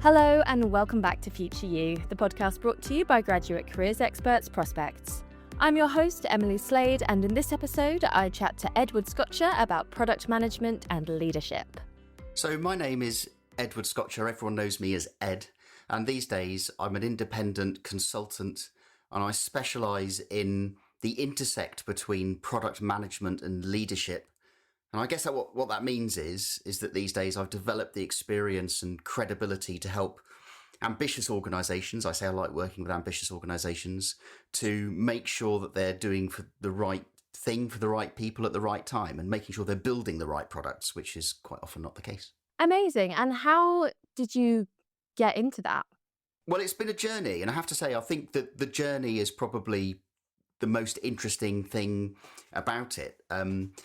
Hello and welcome back to Future You, the podcast brought to you by graduate careers experts Prospects. I'm your host, Emily Slade, and in this episode, I chat to Edward Scotcher about product management and leadership. So my name is Edward Scotcher. Everyone knows me as Ed. And these days, I'm an independent consultant and I specialise in the intersect between product management and leadership. And I guess that what that means is that these days I've developed the experience and credibility to help ambitious organisations, I say I like working with ambitious organisations, to make sure that they're doing the right thing for the right people at the right time and making sure they're building the right products, which is quite often not the case. Amazing. And how did you get into that? Well, it's been a journey. And I have to say, I think that the journey is probably the most interesting thing about it.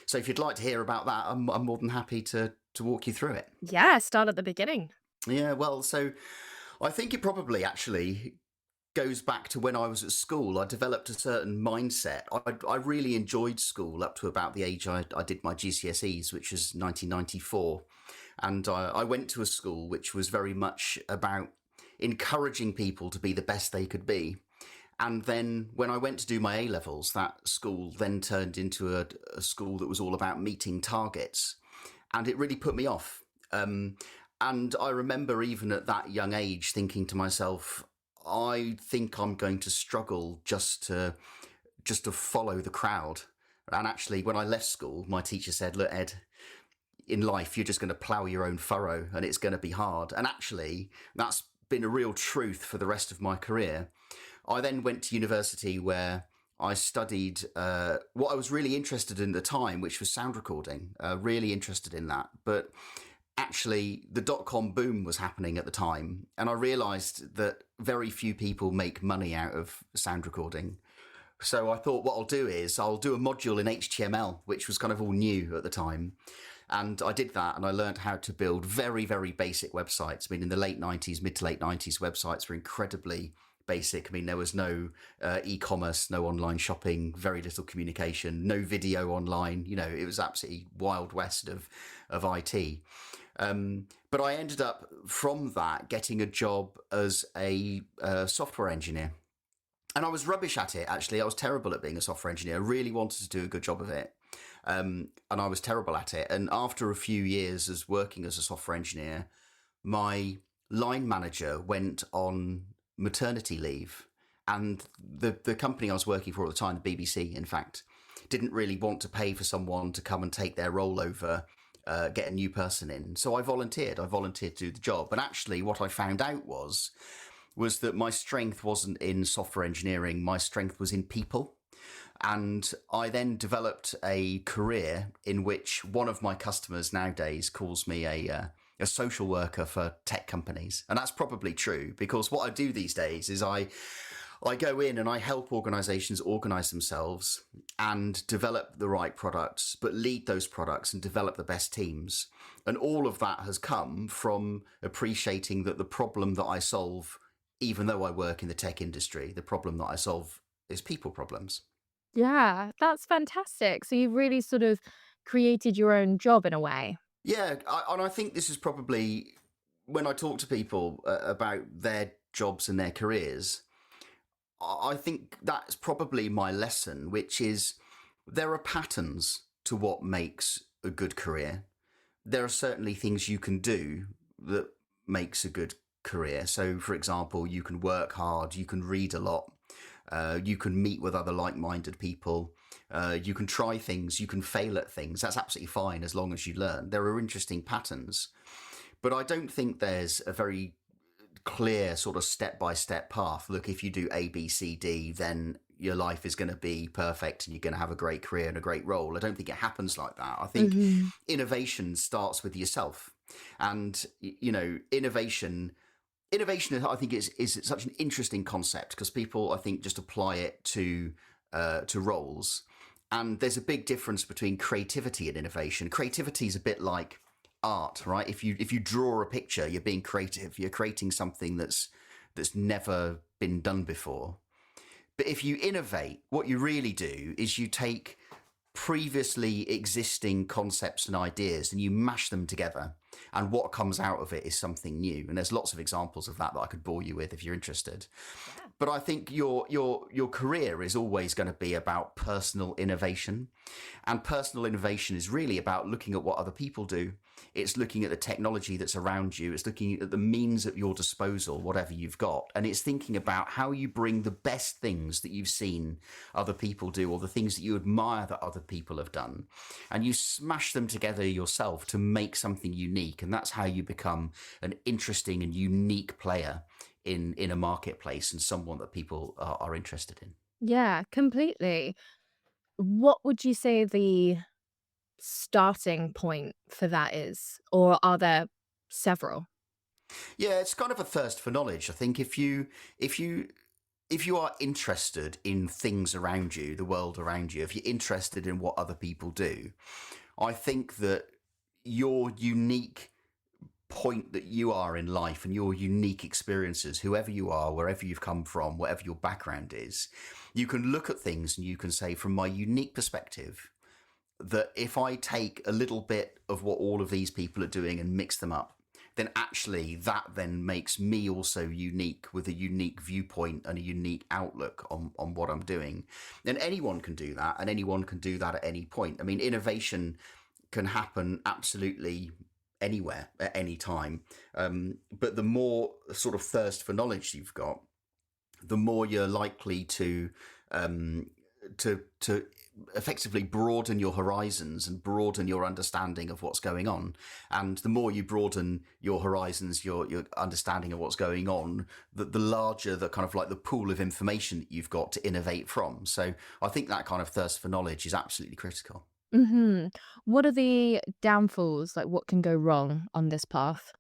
So if you'd like to hear about that, I'm more than happy to walk you through it. Yeah, start at the beginning. Yeah, well, so I think it probably actually goes back to when I was at school. I developed a certain mindset. I really enjoyed school up to about the age I did my GCSEs, which was 1994. And I went to a school which was very much about encouraging people to be the best they could be. And then when I went to do my A-levels, that school then turned into a school that was all about meeting targets. And it really put me off. And I remember even at that young age thinking to myself, I think I'm going to struggle just to follow the crowd. And actually, when I left school, my teacher said, look, Ed, in life, you're just going to plough your own furrow and it's going to be hard. And actually, that's been a real truth for the rest of my career. I then went to university where I studied what I was really interested in at the time, which was sound recording, really interested in that. But actually, the dot-com boom was happening at the time. And I realised that very few people make money out of sound recording. So I thought what I'll do is I'll do a module in HTML, which was kind of all new at the time. And I did that and I learned how to build very, very basic websites. I mean, in the late 90s, mid to late 90s, websites were incredibly basic. I mean, there was no e-commerce, no online shopping, very little communication, no video online. You know, it was absolutely wild west of IT. But I ended up from that getting a job as a software engineer. And I was rubbish at it, actually. I was terrible at being a software engineer. I really wanted to do a good job of it. And I was terrible at it. And after a few years as working as a software engineer, my line manager went on maternity leave. And the company I was working for at the time, the BBC, in fact, didn't really want to pay for someone to come and take their role over, get a new person in. So I volunteered. I volunteered to do the job. And actually what I found out was that my strength wasn't in software engineering. My strength was in people. And I then developed a career in which one of my customers nowadays calls me a social worker for tech companies. And that's probably true because what I do these days is I go in and I help organizations organize themselves and develop the right products, but lead those products and develop the best teams. And all of that has come from appreciating that the problem that I solve, even though I work in the tech industry, the problem that I solve is people problems. Yeah, that's fantastic. So you've really sort of created your own job in a way. Yeah, and I think this is probably when I talk to people about their jobs and their careers, I think that's probably my lesson, which is there are patterns to what makes a good career. There are certainly things you can do that makes a good career. So, for example, you can work hard, you can read a lot, you can meet with other like-minded people, you can try things, you can fail at things. That's absolutely fine as long as you learn. There are interesting patterns, but I don't think there's a very clear sort of step-by-step path. Look, if you do A, B, C, D, then your life is going to be perfect and you're going to have a great career and a great role. I don't think it happens like that. I think innovation starts with yourself. And, you know, innovation, I think, is such an interesting concept because people, I think, just apply it to roles. And there's a big difference between creativity and innovation. Creativity is a bit like art, right? If you draw a picture, you're being creative. You're creating something that's never been done before. But if you innovate, what you really do is you take previously existing concepts and ideas and you mash them together and what comes out of it is something new. And there's lots of examples of that I could bore you with if you're interested. Yeah. But I think your career is always going to be about personal innovation, and personal innovation is really about looking at what other people do. It's looking at the technology that's around you. It's looking at the means at your disposal, whatever you've got, and it's thinking about how you bring the best things that you've seen other people do, or the things that you admire that other people have done, and you smash them together yourself to make something unique. And that's how you become an interesting and unique player in a marketplace, and someone that people are interested in. Yeah, completely. What would you say the starting point for that is? Or are there several? Yeah, it's kind of a thirst for knowledge. I think if you if you are interested in things around you, the world around you, if you're interested in what other people do, I think that your unique point that you are in life and your unique experiences, whoever you are, wherever you've come from, whatever your background is, you can look at things and you can say, from my unique perspective, that if I take a little bit of what all of these people are doing and mix them up, then actually that then makes me also unique, with a unique viewpoint and a unique outlook on what I'm doing. And anyone can do that, and anyone can do that at any point. I mean, innovation can happen absolutely anywhere at any time. But the more sort of thirst for knowledge you've got, the more you're likely um, to effectively broaden your horizons and broaden your understanding of what's going on. And the more you broaden your horizons, your understanding of what's going on, the larger the kind of like the pool of information that you've got to innovate from. So I think that kind of thirst for knowledge is absolutely critical. Hmm. What are the downfalls? Like, what can go wrong on this path?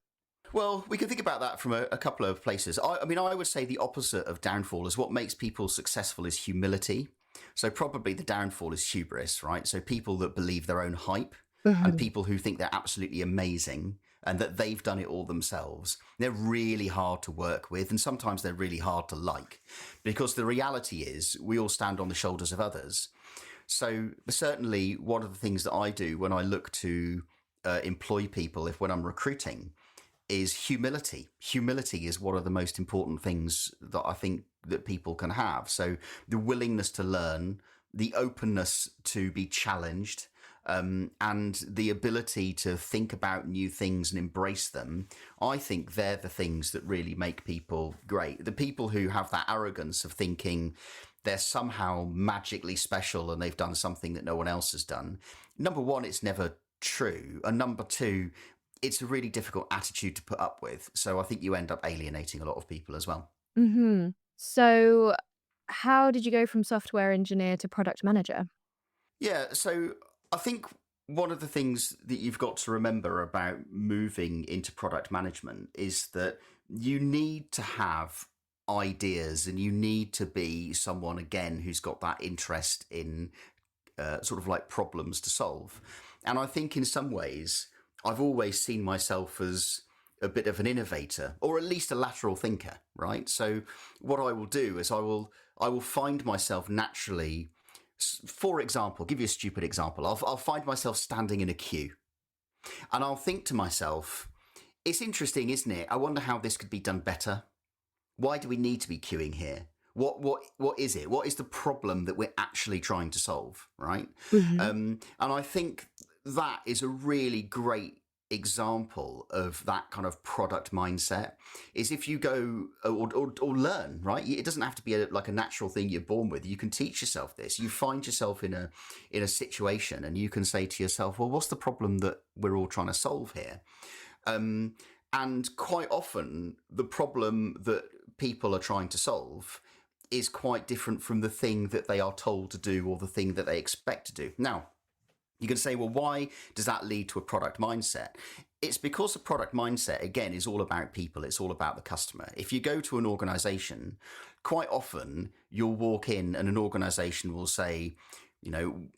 Well, we can think about that from a couple of places. I mean, I would say the opposite of downfall is what makes people successful is humility. So probably the downfall is hubris, right? So people that believe their own hype, and Mhm. people who think they're absolutely amazing and that they've done it all themselves. They're really hard to work with, and sometimes they're really hard to like, because the reality is we all stand on the shoulders of others. So certainly one of the things that I do when I look to employ people, if when I'm recruiting, is humility. Humility is one of the most important things that I think that people can have. So the willingness to learn, the openness to be challenged, and the ability to think about new things and embrace them. I think they're the things that really make people great. The people who have that arrogance of thinking they're somehow magically special and they've done something that no one else has done. Number one, it's never true. And number two, it's a really difficult attitude to put up with. So I think you end up alienating a lot of people as well. Mhm. So, how did you go from software engineer to product manager? Yeah. So I think one of the things that you've got to remember about moving into product management is that you need to have ideas, and you need to be someone, again, who's got that interest in sort of like problems to solve. And I think in some ways, I've always seen myself as a bit of an innovator, or at least a lateral thinker, right? So what I will do is I will find myself naturally. For example, give you a stupid example. I'll find myself standing in a queue, and I'll think to myself, "It's interesting, isn't it? I wonder how this could be done better. Why do we need to be queuing here? What is it? What is the problem that we're actually trying to solve, right?" Mhm. And I think that is a really great example of that kind of product mindset. Is if you go or learn, right? It doesn't have to be like a natural thing you're born with. You can teach yourself this. You find yourself in a situation, and you can say to yourself, "Well, what's the problem that we're all trying to solve here?" Um, and quite often, the problem that people are trying to solve is quite different from the thing that they are told to do, or the thing that they expect to do. Now, you can say, well, why does that lead to a product mindset? It's because a product mindset, again, is all about people. It's all about the customer. If you go to an organization, quite often you'll walk in and an organization will say, you know,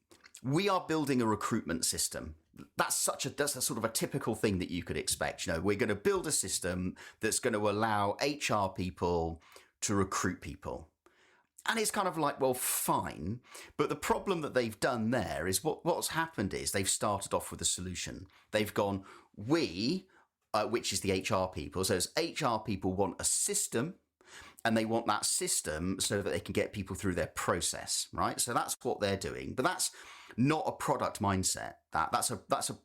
we are building a recruitment system. That's a sort of a typical thing that you could expect. You know, we're going to build a system that's going to allow HR people to recruit people. And it's kind of like, well, fine. But the problem that they've done there is what's happened is they've started off with a solution. They've gone, we which is the HR people. So as HR people want a system, and they want that system so that they can get people through their process, right? So that's what they're doing. But that's not a product mindset. That's a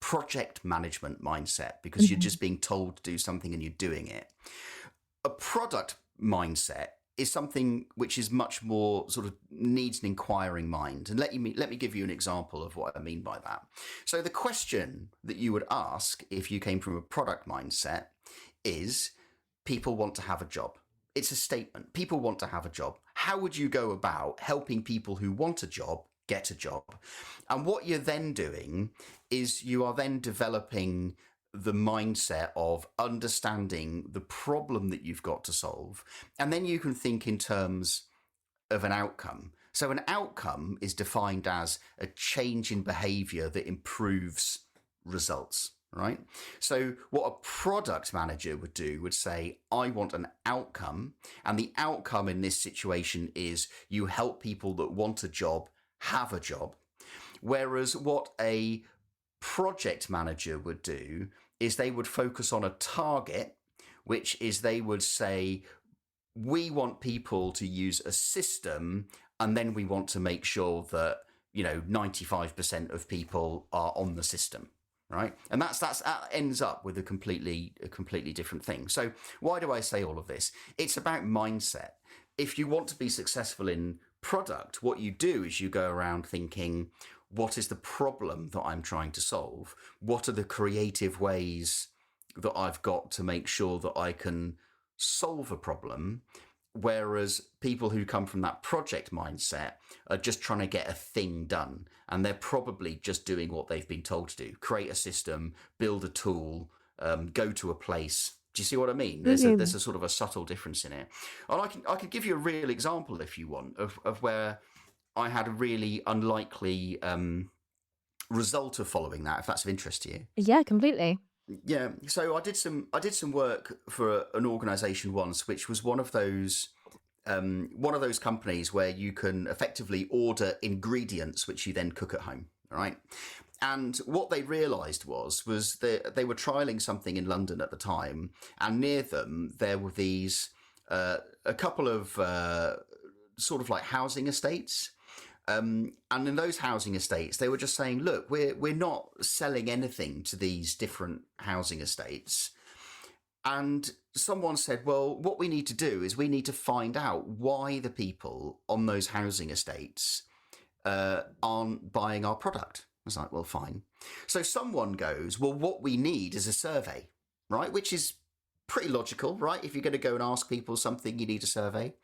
project management mindset, because you're just being told to do something and you're doing it. A product mindset is something which is much more sort of needs an inquiring mind. And let me give you an example of what I mean by that. So the question that you would ask if you came from a product mindset is, people want to have a job. It's a statement. People want to have a job. How would you go about helping people who want a job get a job? And what you're then doing is you are then developing the mindset of understanding the problem that you've got to solve. And then you can think in terms of an outcome. So an outcome is defined as a change in behavior that improves results. Right? So what a product manager would do would say, I want an outcome. And the outcome in this situation is you help people that want a job have a job. Whereas what a project manager would do is they would focus on a target, which is they would say, we want people to use a system, and then we want to make sure that, 95% of people are on the system. Right. And that ends up with a completely different thing. So why do I say all of this? It's about mindset. If you want to be successful in product, what you do is you go around thinking, what is the problem that I'm trying to solve? What are the creative ways that I've got to make sure that I can solve a problem? Whereas people who come from that project mindset are just trying to get a thing done. And they're probably just doing what they've been told to do. Create a system, build a tool, go to a place. Do you see what I mean? There's a sort of a subtle difference in it. And I can give you a real example, if you want, of where I had a really unlikely result of following that, if that's of interest to you. Yeah, completely. Yeah, so I did some work for an organisation once, which was one of those companies where you can effectively order ingredients which you then cook at home, right? And what they realised was that they were trialling something in London at the time, and near them there were these a couple of sort of like housing estates. And in those housing estates, they were just saying, look, we're not selling anything to these different housing estates. And someone said, well, what we need to do is we need to find out why the people on those housing estates aren't buying our product. I was like, well, fine. So someone goes, well, what we need is a survey, right? Which is pretty logical, right? If you're going to go and ask people something, you need a survey.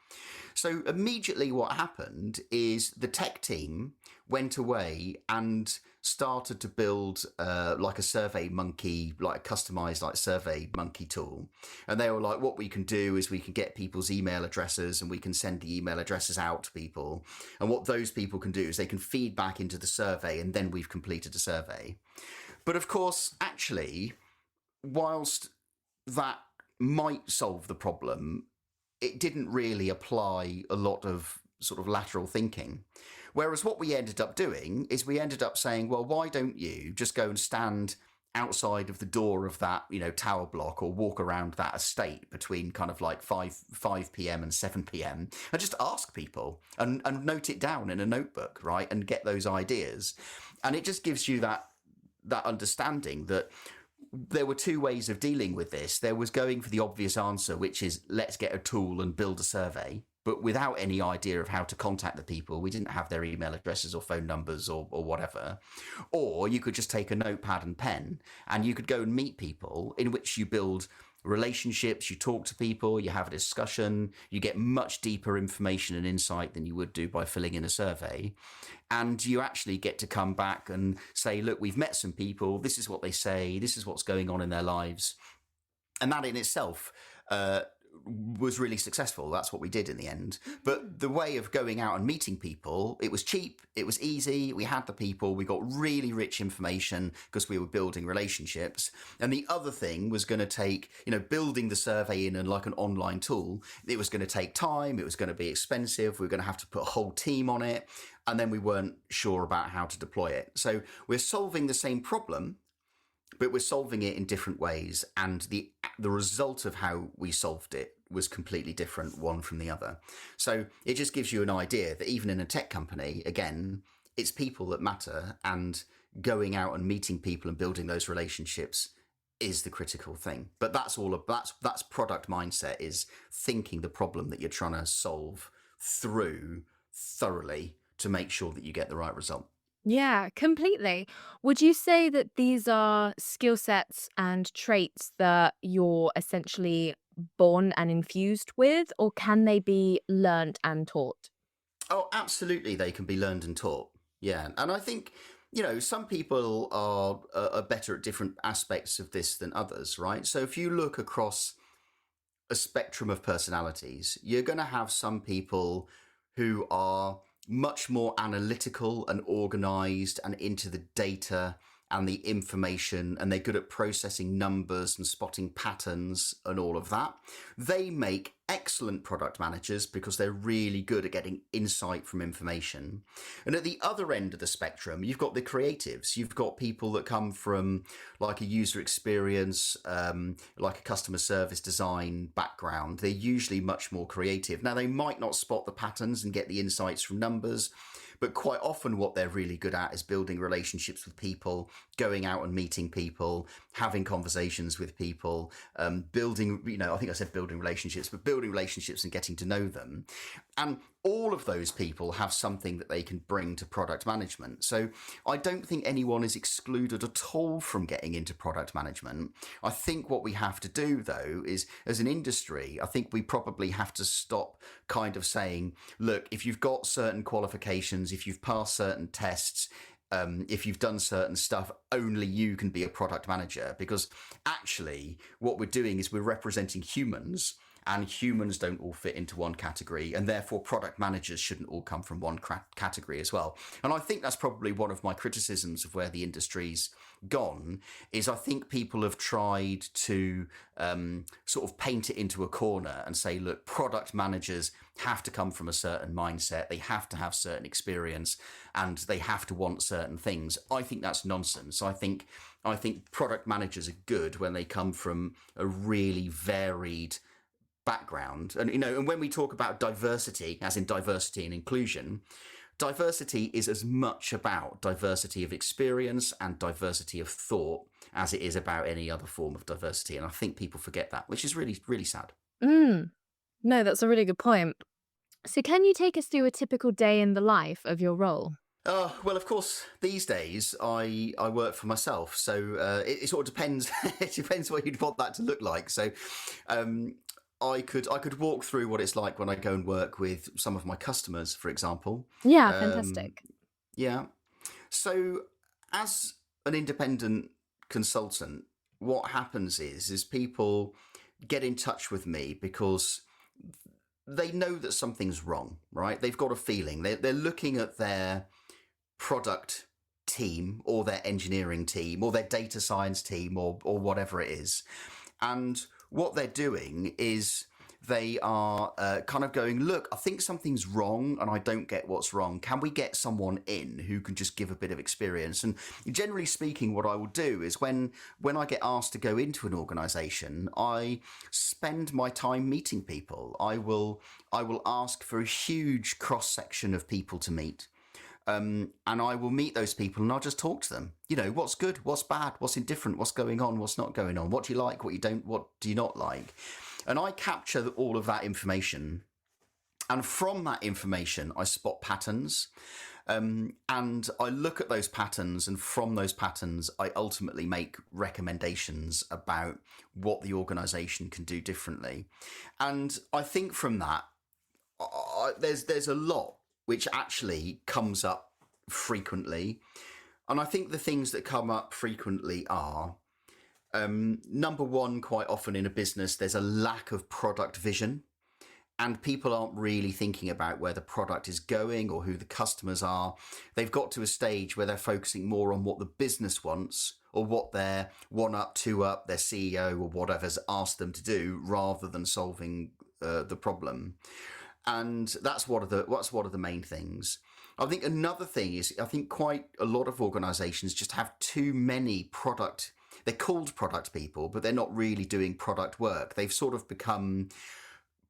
So immediately what happened is the tech team went away and started to build like a survey monkey, like a customized like survey monkey tool. And they were like, what we can do is we can get people's email addresses and we can send the email addresses out to people. And what those people can do is they can feed back into the survey, and then we've completed a survey. But of course, actually, whilst that might solve the problem, it didn't really apply a lot of sort of lateral thinking. Whereas what we ended up doing is we ended up saying, well, why don't you just go and stand outside of the door of that, tower block, or walk around that estate between kind of like 5 p.m. and 7 p.m. and just ask people and note it down in a notebook, right? And get those ideas. And it just gives you that understanding that there were two ways of dealing with this. There was going for the obvious answer, which is let's get a tool and build a survey, but without any idea of how to contact the people. We didn't have their email addresses or phone numbers or whatever. Or you could just take a notepad and pen and you could go and meet people, in which you build relationships, you talk to people, you have a discussion, you get much deeper information and insight than you would do by filling in a survey. And you actually get to come back and say, look, we've met some people, this is what they say, this is what's going on in their lives. And that in itself was really successful. That's what we did in the end. But the way of going out and meeting people, it was cheap, it was easy, we had the people, we got really rich information because we were building relationships. And the other thing was going to take, building the survey in and like an online tool, it was going to take time, it was going to be expensive, we were going to have to put a whole team on it, and then we weren't sure about how to deploy it. So we're solving the same problem, but we're solving it in different ways, and the result of how we solved it was completely different one from the other. So it just gives you an idea that even in a tech company, again, it's people that matter, and going out and meeting people and building those relationships is the critical thing. But that's product mindset, is thinking the problem that you're trying to solve through thoroughly to make sure that you get the right result. Yeah, completely. Would you say that these are skill sets and traits that you're essentially born and infused with, or can they be learnt and taught? Oh, absolutely, they can be learned and taught. Yeah, and I think some people are better at different aspects of this than others, right? So if you look across a spectrum of personalities, you're going to have some people who are much more analytical and organized and into the data and the information, and they're good at processing numbers and spotting patterns and all of that. They make excellent product managers because they're really good at getting insight from information. And at the other end of the spectrum, you've got the creatives. You've got people that come from like a user experience, like a customer service design background. They're usually much more creative. Now, they might not spot the patterns and get the insights from numbers, but quite often what they're really good at is building relationships with people, going out and meeting people, having conversations with people, building, I think I said building relationships, but building relationships and getting to know them. And all of those people have something that they can bring to product management. So I don't think anyone is excluded at all from getting into product management. I think what we have to do, though, is as an industry, I think we probably have to stop kind of saying, look, if you've got certain qualifications, if you've passed certain tests, if you've done certain stuff, only you can be a product manager. Because actually what we're doing is we're representing humans, and humans don't all fit into one category, and therefore product managers shouldn't all come from one category as well. And I think that's probably one of my criticisms of where the industry's gone, is I think people have tried to sort of paint it into a corner and say, look, product managers have to come from a certain mindset, they have to have certain experience, and they have to want certain things. I think that's nonsense. I think product managers are good when they come from a really varied background. And when we talk about diversity, as in diversity and inclusion, diversity is as much about diversity of experience and diversity of thought as it is about any other form of diversity. And I think people forget that, which is really, really sad. Mm. No, that's a really good point. So, can you take us through a typical day in the life of your role? Well, of course, these days I work for myself, so it sort of depends. It depends what you'd want that to look like. So, I could walk through what it's like when I go and work with some of my customers, for example. Yeah, Um, fantastic. yeah. So, as an independent consultant, what happens is people get in touch with me because they know that something's wrong, right? They've got a feeling. They're looking at their product team or their engineering team or their data science team or whatever it is. And what they're doing is they are kind of going, look, I think something's wrong and I don't get what's wrong. Can we get someone in who can just give a bit of experience? And generally speaking, what I will do is when I get asked to go into an organization, I spend my time meeting people. I will ask for a huge cross section of people to meet. And I will meet those people and I'll just talk to them. What's good, what's bad, what's indifferent, what's going on, what's not going on, what do you like, what you don't, what do you not like? And I capture all of that information. And from that information, I spot patterns. And I look at those patterns, and from those patterns, I ultimately make recommendations about what the organization can do differently. And I think from that, there's a lot which actually comes up frequently. And I think the things that come up frequently are, number one, quite often in a business, there's a lack of product vision. And people aren't really thinking about where the product is going or who the customers are. They've got to a stage where they're focusing more on what the business wants or what their one up, two up, their CEO or whatever's asked them to do, rather than solving the problem. And that's one of the main things. I think another thing is, I think quite a lot of organizations just have too many product they're called product people, but they're not really doing product work. They've sort of become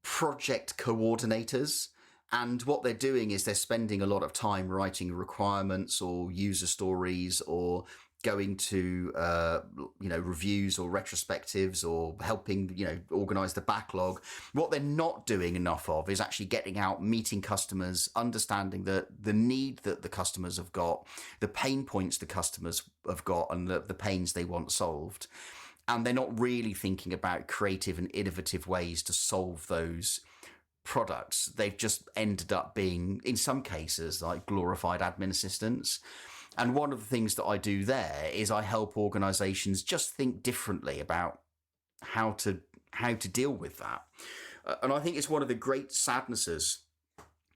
project coordinators. And what they're doing is they're spending a lot of time writing requirements or user stories or going to reviews or retrospectives or helping organize the backlog. What they're not doing enough of is actually getting out, meeting customers, understanding the need that the customers have got, the pain points the customers have got, and the pains they want solved. And they're not really thinking about creative and innovative ways to solve those products. They've just ended up being, in some cases, like glorified admin assistants. And one of the things that I do there is I help organizations just think differently about how to deal with that. And I think it's one of the great sadnesses,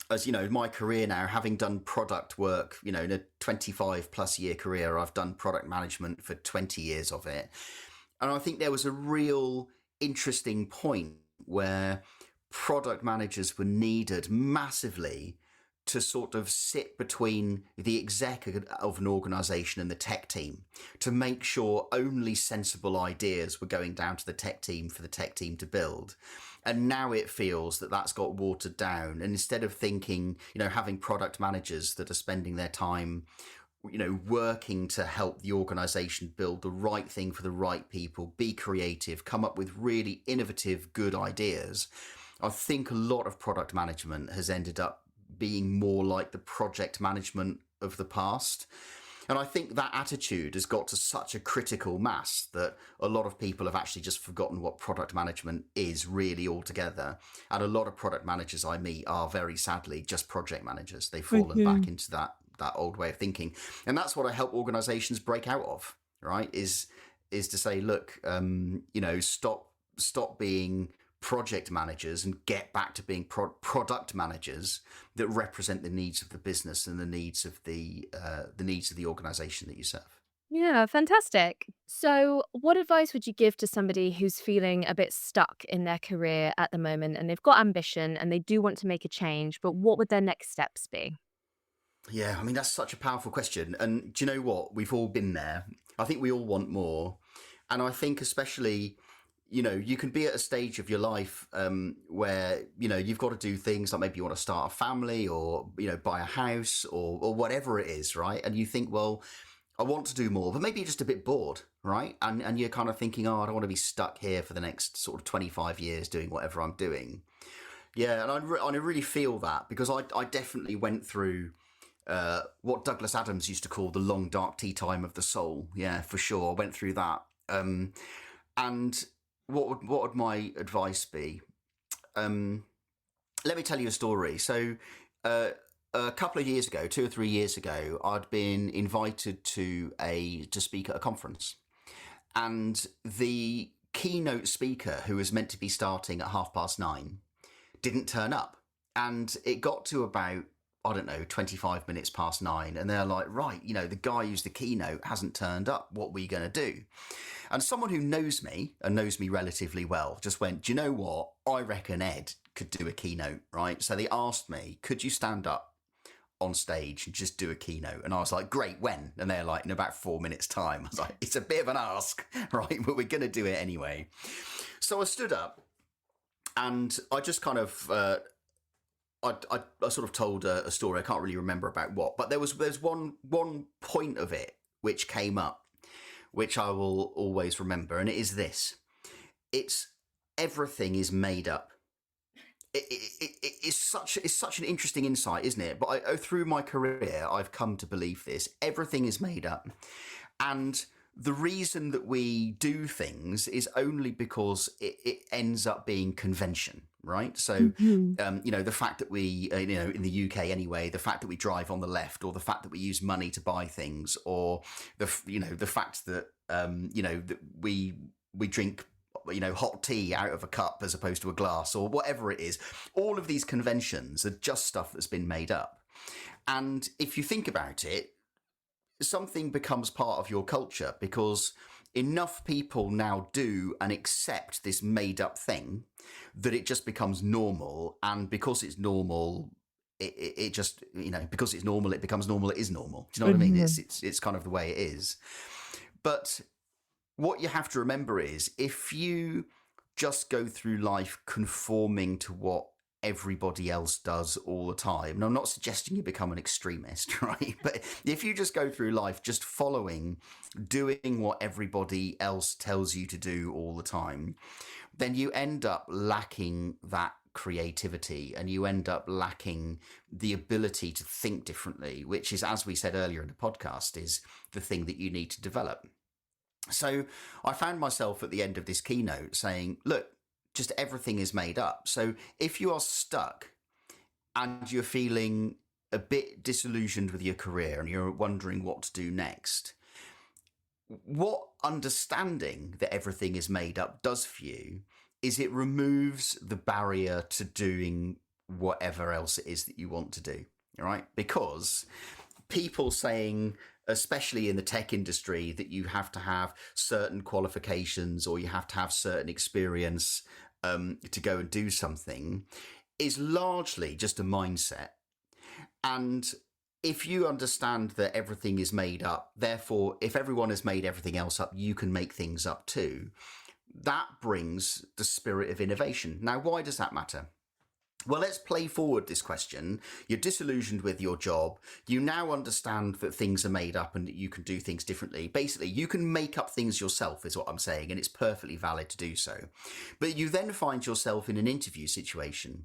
as my career now, having done product work, in a 25 plus year career, I've done product management for 20 years of it. And I think there was a real interesting point where product managers were needed massively to sort of sit between the exec of an organization and the tech team to make sure only sensible ideas were going down to the tech team for the tech team to build. And now it feels that that's got watered down. And instead of thinking, having product managers that are spending their time working to help the organization build the right thing for the right people, be creative, come up with really innovative, good ideas, I think a lot of product management has ended up being more like the project management of the past. And I think that attitude has got to such a critical mass that a lot of people have actually just forgotten what product management is really altogether. And a lot of product managers I meet are very sadly just project managers. They've fallen back into that old way of thinking. And that's what I help organizations break out of, right? Is to say, look, stop being project managers and get back to being product managers that represent the needs of the business and the needs of the organization that you serve. Yeah, fantastic. So, what advice would you give to somebody who's feeling a bit stuck in their career at the moment and they've got ambition and they do want to make a change, but what would their next steps be? Yeah, I mean, that's such a powerful question. And do you know what? We've all been there. I think we all want more. And I think especially, you can be at a stage of your life where, you've got to do things like maybe you want to start a family or, buy a house or whatever it is, right? And you think, well, I want to do more, but maybe you're just a bit bored, right? And you're kind of thinking, oh, I don't want to be stuck here for the next sort of 25 years doing whatever I'm doing. Yeah, and I really feel that because I definitely went through what Douglas Adams used to call the long dark tea time of the soul. Yeah, for sure. I went through that. And what would my advice be? Let me tell you a story. So a couple of years ago, 2 or 3 years ago, I'd been invited to speak at a conference. And the keynote speaker, who was meant to be starting at 9:30, didn't turn up. And it got to about, 25 minutes past 9. And they're like, right, the guy who's the keynote hasn't turned up. What are we going to do? And someone who knows me and knows me relatively well just went, do you know what? I reckon Ed could do a keynote, right? So they asked me, could you stand up on stage and just do a keynote? And I was like, great, when? And they're like, in about 4 minutes time. I was like, it's a bit of an ask, right? But we're going to do it anyway. So I stood up and I just kind of... I sort of told a story. I can't really remember about what, but there's one point of it which came up, which I will always remember, and it is this: it's everything is made up. It's such an interesting insight, isn't it? But through my career, I've come to believe this: everything is made up, and the reason that we do things is only because it ends up being convention, right? So, the fact that we, in the UK anyway, the fact that we drive on the left, or the fact that we use money to buy things, or the fact that, that we drink, hot tea out of a cup as opposed to a glass, or whatever it is, all of these conventions are just stuff that's been made up. And if you think about it, something becomes part of your culture because enough people now do and accept this made up thing that it just becomes normal. And because it's normal, it just, because it's normal, it becomes normal. It is normal. Do you know what I mean? It's kind of the way it is. But what you have to remember is if you just go through life conforming to what everybody else does all the time, and I'm not suggesting you become an extremist, right? But if you just go through life just doing what everybody else tells you to do all the time, then you end up lacking that creativity, and you end up lacking the ability to think differently, which is, as we said earlier in the podcast, is the thing that you need to develop. So I found myself at the end of this keynote saying, look, just everything is made up. So if you are stuck and you're feeling a bit disillusioned with your career and you're wondering what to do next, what understanding that everything is made up does for you is it removes the barrier to doing whatever else it is that you want to do, right? Because people saying, especially in the tech industry, that you have to have certain qualifications or you have to have certain experience to go and do something is largely just a mindset. And if you understand that everything is made up, therefore, if everyone has made everything else up, you can make things up too. That brings the spirit of innovation. Now, why does that matter? Well, let's play forward this question. You're disillusioned with your job. You now understand that things are made up and that you can do things differently. Basically, you can make up things yourself is what I'm saying, and it's perfectly valid to do so. But you then find yourself in an interview situation.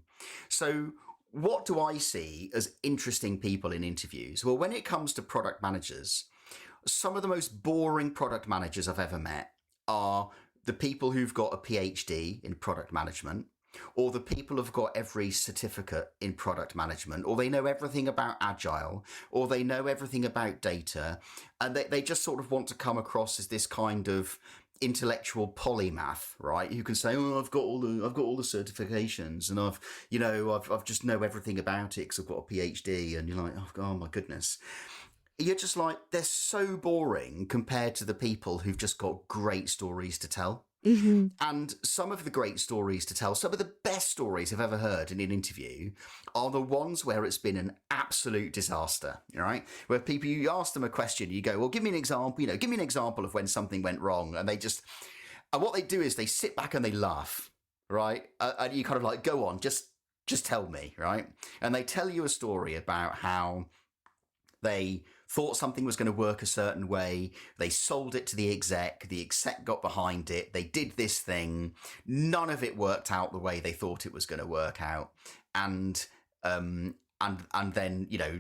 So what do I see as interesting people in interviews? Well, when it comes to product managers, some of the most boring product managers I've ever met are the people who've got a PhD in product management, or the people who've got every certificate in product management, or they know everything about agile, or they know everything about data, and they just sort of want to come across as this kind of intellectual polymath, right? You can say, "Oh, I've got all the certifications, and I've just know everything about it because I've got a PhD," and you're like, "Oh my goodness." You're just like, they're so boring compared to the people who've just got great stories to tell. Mm-hmm. And some of the great stories to tell, some of the best stories I've ever heard in an interview are the ones where it's been an absolute disaster, right? Where people, you ask them a question, you go, well, give me an example, give me an example of when something went wrong. And and what they do is they sit back and they laugh, right? And you kind of like, go on, just tell me, right? And they tell you a story about how they thought something was going to work a certain way. They sold it to the exec got behind it. They did this thing. None of it worked out the way they thought it was going to work out. And then,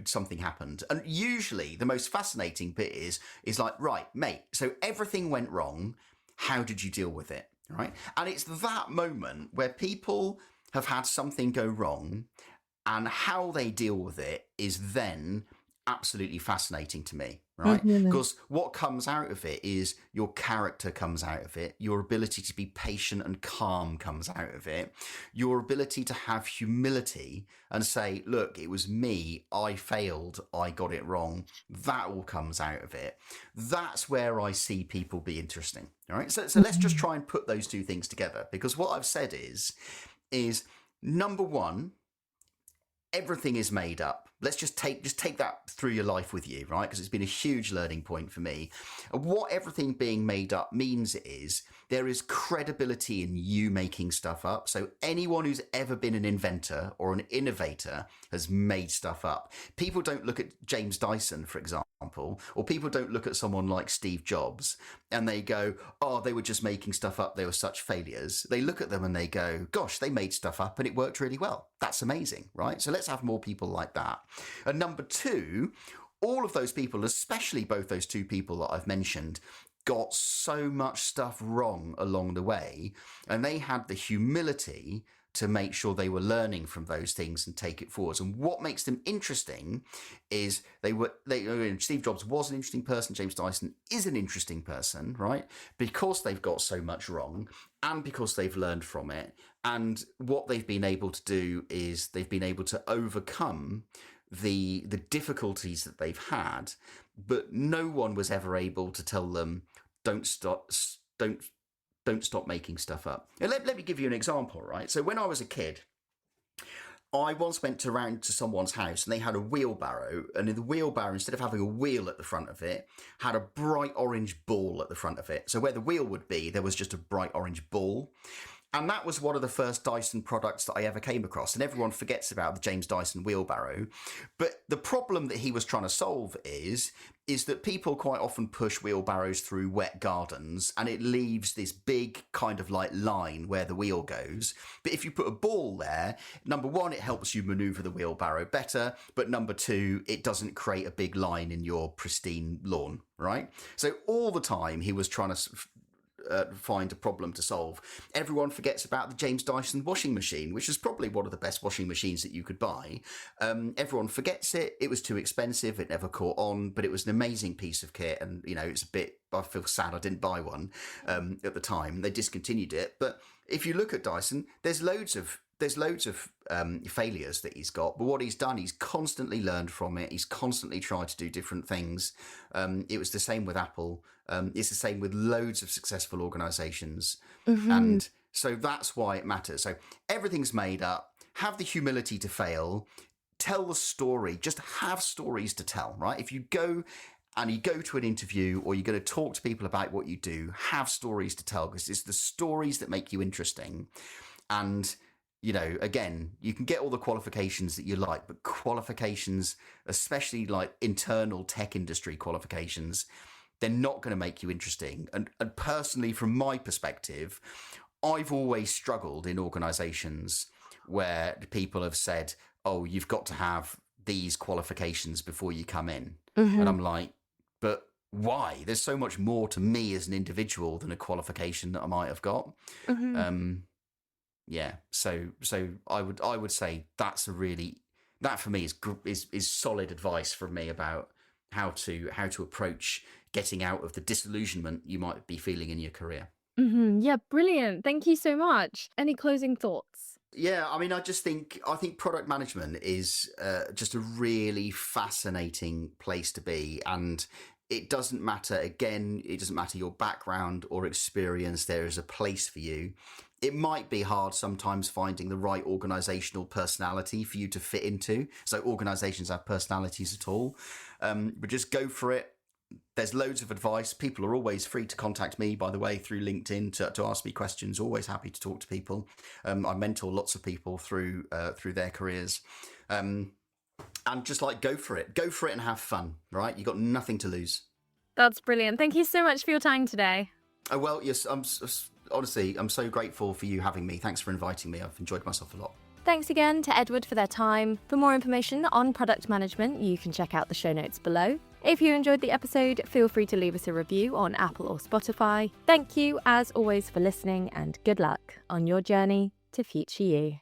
something happened. And usually the most fascinating bit is like, right, mate, so everything went wrong. How did you deal with it? Right. And it's that moment where people have had something go wrong, and how they deal with it is then absolutely fascinating to me, right? Because what comes out of it is your character comes out of it, your ability to be patient and calm comes out of it, your ability to have humility and say, look, it was me, I failed, I got it wrong. That all comes out of it. That's where I see people be interesting, all right? So let's just try and put those two things together, because what I've said is number one, everything is made up. Let's just take that through your life with you, right? Because it's been a huge learning point for me. What everything being made up means is there is credibility in you making stuff up. So anyone who's ever been an inventor or an innovator has made stuff up. People don't look at James Dyson, for example, or people don't look at someone like Steve Jobs and they go, oh, they were just making stuff up. They were such failures. They look at them and they go, gosh, they made stuff up and it worked really well. That's amazing, right? So let's have more people like that. And number two, all of those people, especially both those two people that I've mentioned, got so much stuff wrong along the way, and they had the humility to make sure they were learning from those things and take it forwards. And what makes them interesting is Steve Jobs was an interesting person. James Dyson is an interesting person, right? Because they've got so much wrong and because they've learned from it. And what they've been able to do is they've been able to overcome the difficulties that they've had, but no one was ever able to tell them, don't stop making stuff up. And let me give you an example, right? So when I was a kid, I once went around to someone's house and they had a wheelbarrow, and in the wheelbarrow, instead of having a wheel at the front of it, had a bright orange ball at the front of it. So where the wheel would be, there was just a bright orange ball. And that was one of the first Dyson products that I ever came across. And everyone forgets about the James Dyson wheelbarrow. But the problem that he was trying to solve is that people quite often push wheelbarrows through wet gardens, and it leaves this big kind of like line where the wheel goes. But if you put a ball there, number one, it helps you maneuver the wheelbarrow better. But number two, it doesn't create a big line in your pristine lawn, right? So all the time he was trying to find a problem to solve. Everyone forgets about the James Dyson washing machine, which is probably one of the best washing machines that you could buy. Everyone forgets it. It was too expensive. It never caught on, but it was an amazing piece of kit. And, you know, it's a bit, I feel sad I didn't buy one at the time. They discontinued it. But if you look at Dyson, there's loads of failures that he's got, but what he's done, he's constantly learned from it. He's constantly tried to do different things. It was the same with Apple. It's the same with loads of successful organizations. And so that's why it matters. So everything's made up. Have the humility to fail. Tell the story. Just have stories to tell, right? If you go to an interview or you're going to talk to people about what you do, have stories to tell, because it's the stories that make you interesting. And you know, again, you can get all the qualifications that you like, but qualifications, especially like internal tech industry qualifications, they're not going to make you interesting. And personally, from my perspective, I've always struggled in organizations where people have said, oh, you've got to have these qualifications before you come in. And I'm like, but why? There's so much more to me as an individual than a qualification that I might have got. Yeah, so I would say that for me is solid advice from me about how to approach getting out of the disillusionment you might be feeling in your career. Yeah, brilliant. Thank you so much. Any closing thoughts? Yeah, I mean, I think product management is just a really fascinating place to be, and it doesn't matter your background or experience. There is a place for you. It might be hard sometimes finding the right organizational personality for you to fit into. So organizations have personalities at all, but just go for it. There's loads of advice. People are always free to contact me, by the way, through LinkedIn to ask me questions. Always happy to talk to people. I mentor lots of people through their careers. And just like go for it and have fun, right? You've got nothing to lose. That's brilliant. Thank you so much for your time today. Oh, well, yes, honestly, I'm so grateful for you having me. Thanks for inviting me. I've enjoyed myself a lot. Thanks again to Edward for their time. For more information on product management, you can check out the show notes below. If you enjoyed the episode, feel free to leave us a review on Apple or Spotify. Thank you, as always, for listening, and good luck on your journey to future you.